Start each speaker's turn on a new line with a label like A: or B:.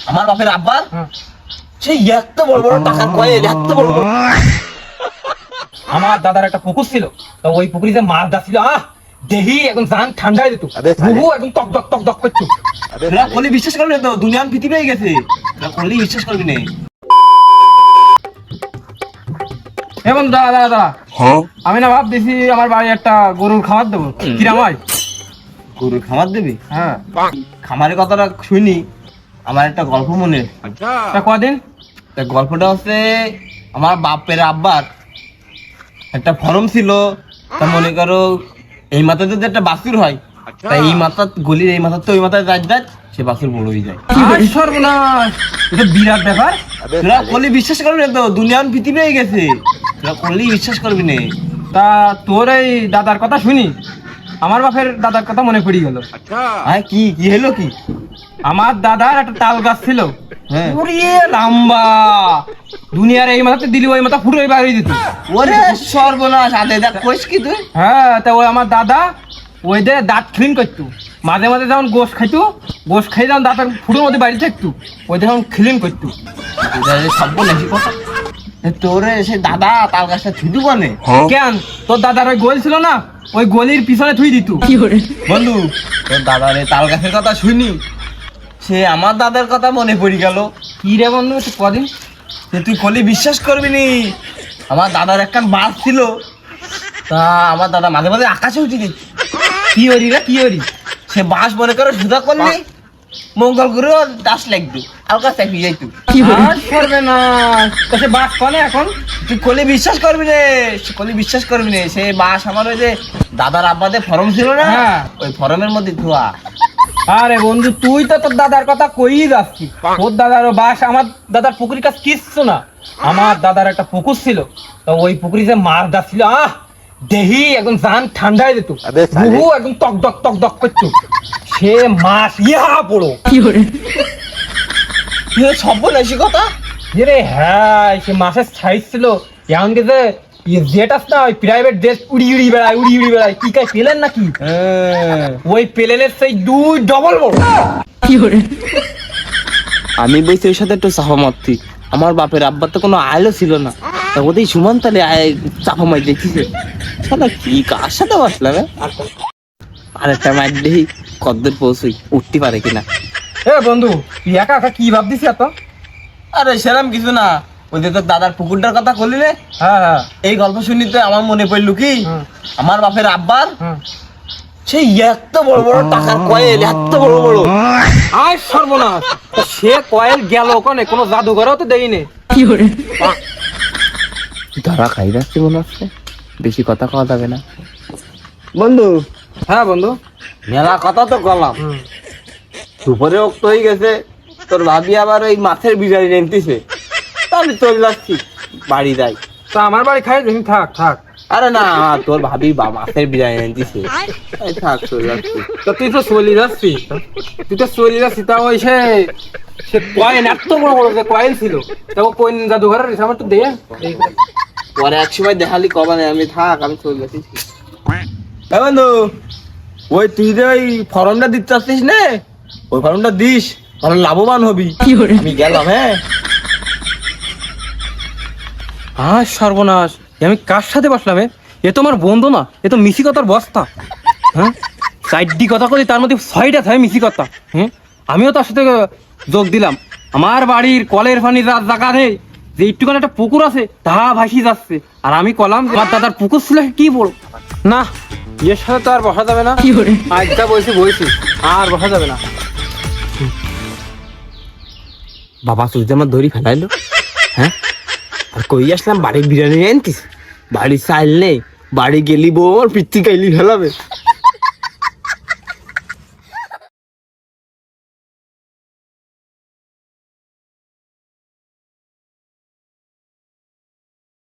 A: আমার বাপের আব্বার সেই এত বড় বড় টাকার কয়েল, এত বড় বড়।
B: আমার দাদার একটা পুকুর ছিল, তো ওই পুকুরে যে মাছ দাছিল, দেহি এখন জান ঠান্ডা হয়ে যেত, বহু একদম টক টক টক টক করতো।
A: তোরা করলে বিশ্বাস করবি না, তো দুনিয়ান পৃথিবী হয়ে গেছে, তোরা করলে বিশ্বাস করবি না।
B: এখন দাদা দাদা আমি না ভাবতেছি আমার বাড়ি একটা গরুর খাবার দেবো, কিরাম হয়?
A: গরুর খামার দিবি?
B: হ্যাঁ।
A: খামারের কথাটা শুনি, আমার একটা গল্প মনে।
B: তা কদিন?
A: তা গল্পটা হচ্ছে আমার বাপের আব্বার একটা ফরম ছিল। তা মনে করো এই মাথাতে যদি একটা বাছুর হয়, তা এই মাথা গলির এই মাথা তো ওই মাথায় রাজ সে বাছুর বড় হয়ে যায়।
B: আর সর্বনাশ, এটা বিরাট ব্যাপার।
A: তোরা করলে বিশ্বাস করবি না, তো দুনিয়ান পৃথিবী হয়ে গেছে, তোরা করলেই বিশ্বাস করবি না।
B: তা তোর এই দাদার কথা শুনি আমার বাপের দাদার কথা মনে পড়ে গেল।
A: হ্যাঁ, কি কি হলো কি?
B: আমার দাদার একটা তাল গাছ ছিল,
A: হ্যাঁ।
B: পুরিয়ে লম্বা, দুনিয়ার এই মাথাতে দিলি ওই মাথা ফুটো বাড়িয়ে দিত।
A: ওরে সর্বনাশ, আদে দেখ কইস কি তুই?
B: হ্যাঁ, তা ওই আমার দাদা ওই দিয়ে দাঁত ক্লিন করতো, মাঝে মাঝে যখন গোশ খাইতো, গোশ খাই যখন দাঁতের ফুটোর মধ্যে বাড়ি থাকতো, ওই যখন ক্লিন করতো।
A: সব বলেছি কথা। তোরে সে দাদা তাল গাছটা থুতু বনে
B: কেন, তোর দাদার ওই গোল ছিল না, ওই গলির পিছনে থুই দিত।
A: বন্ধু, তোর দাদার এই তাল গাছের কথা শুনি, সে আমার দাদার কথা মনে পড়ে গেল।
B: কি রে বন্ধু, তুই কদিন?
A: তুই করলে বিশ্বাস করবি নি, আমার দাদার একটা বাস ছিল। তা আমার দাদা মাঝে মাঝে আকাশে উঠে দিত।
B: কি হরি রে, কি হরি?
A: সে বাস মনে করো সুদা করলে মঙ্গল করে দাস লাগতো, আলকা চাকরি যাইতো।
B: আর করবে না, তো সে বাস কনে এখন?
A: তুই করলে বিশ্বাস করবি রে, করলে বিশ্বাস করবি রে, সে বাস আমার ওই যে দাদার আব্বাদের ফরম ছিল না,
B: হ্যাঁ।
A: ওই ফরমের মধ্যে ধোয়া।
B: আরে বন্ধু, তুই তো তোর দাদার কথা কই যাচ্ছি, তোর দাদার বাস আমার দাদার পুকুরের কাছে কিচ্ছু না। আমার দাদার একটা পুকুর ছিল, তো ওই পুকুরে যে মাছ দাছিল, দেহি একদম জান ঠান্ডা হয়ে যেত, বহু একদম টক টক টক টক করতো। সে মাছ পড়ো
A: সব বলেছি কথা।
B: রে, হ্যাঁ, সে মাছের সাইজ ছিল এমনকি যে জেট আস না, ওই প্রাইভেট জেট উড়ি উড়ি বেড়ায়, কি কাজ পেলেন নাকি? ওই প্লেনের সেই দুই ডবল বড়।
A: আমি বলছি ওই সাথে একটু চাপা মারতি, আমার বাপের আব্বার তো কোনো আয়লো ছিল না, তা ওদের সুমান তালে চাপা মার দেখছিছে। সাদা কি কার সাথে বসলাম? আর একটা মার দেখি কদ্দূর পৌঁছই, উঠতে পারে কিনা।
B: বন্ধু, তুই একা একা কি ভাবছিস এত?
A: আরে সেরকম কিছু না, ওই যে তোর দাদার পুকুরটার কথা বললি রে,
B: হ্যাঁ,
A: এই গল্প শুনি তো আমার মনে পড়লো কি, আমার বাপের আব্বার সেই এত বড় বড় টাকার কয়েল, এত বড় বড়।
B: আর সর্বনাশ, সে কয়েল গেল ওখানে, কোনো জাদুঘরেও তো দেয়নি।
A: ধরা খাই যাচ্ছে মনে হচ্ছে, বেশি কথা কওয়া যাবে না। বন্ধু,
B: হ্যাঁ বন্ধু,
A: মেলা কথা তো বললাম, দুপুরে ওক্ত হয়ে গেছে, তোর ভাবি আবার ওই মাছের বিরিয়ানি নিতেছে, আমি চলে যাচ্ছি বাড়ি যাই।
B: তা আমার বাড়ি খাই দেখি, থাক থাক।
A: আরে না, তোর ভাবি মাছের বিরিয়ানি নিতেছে, থাক চলে যাচ্ছি।
B: তো তুই তো চলে যাচ্ছি, তা ওই সে কয়েন এত বড় বড় যে কয়েল ছিল, তা ও কয়েন জাদুঘরের আমার তো দে।
A: পরে এক সময় দেখালি কবানে, আমি থাক, আমি চলে যাচ্ছি। বন্ধু, ওই তুই যে ওই ফর্মটা দিতে চাচ্ছিস না, ওই ফর্মটা দিস, ভালো লাভবান হবি। আমি গেলাম।
B: হ্যাঁ সর্বনাশ, আমি কার সাথে বসলাম? এ তো আমার বন্ধু না, এ তো মিশি কথার বস্তা। হ্যাঁ, 4টি কথা করি, তার মধ্যে 6টা থাকে মিশি কথা। আমিও তার সাথে যোগ দিলাম। আমার বাড়ির কলের পানির জায়গা নেই, যে একটুখানি একটা পুকুর আছে তা ভাসি যাচ্ছে, আর আমি কলাম আমার দাদার পুকুর ছিল কি বড়। না, এর সাথে তো আর বসা যাবে না। আজটা বলছি আর বসা যাবে না।
A: বাবা সুজে আমার ধরি ফেলাইলো। হ্যাঁ, আর কই আসলাম বাড়ি বিরিয়ানি আনতিস, বাড়ি চাইল নেই, বাড়ি গেলি বউ আমার পিত্তি কাইলি ফেলাবে।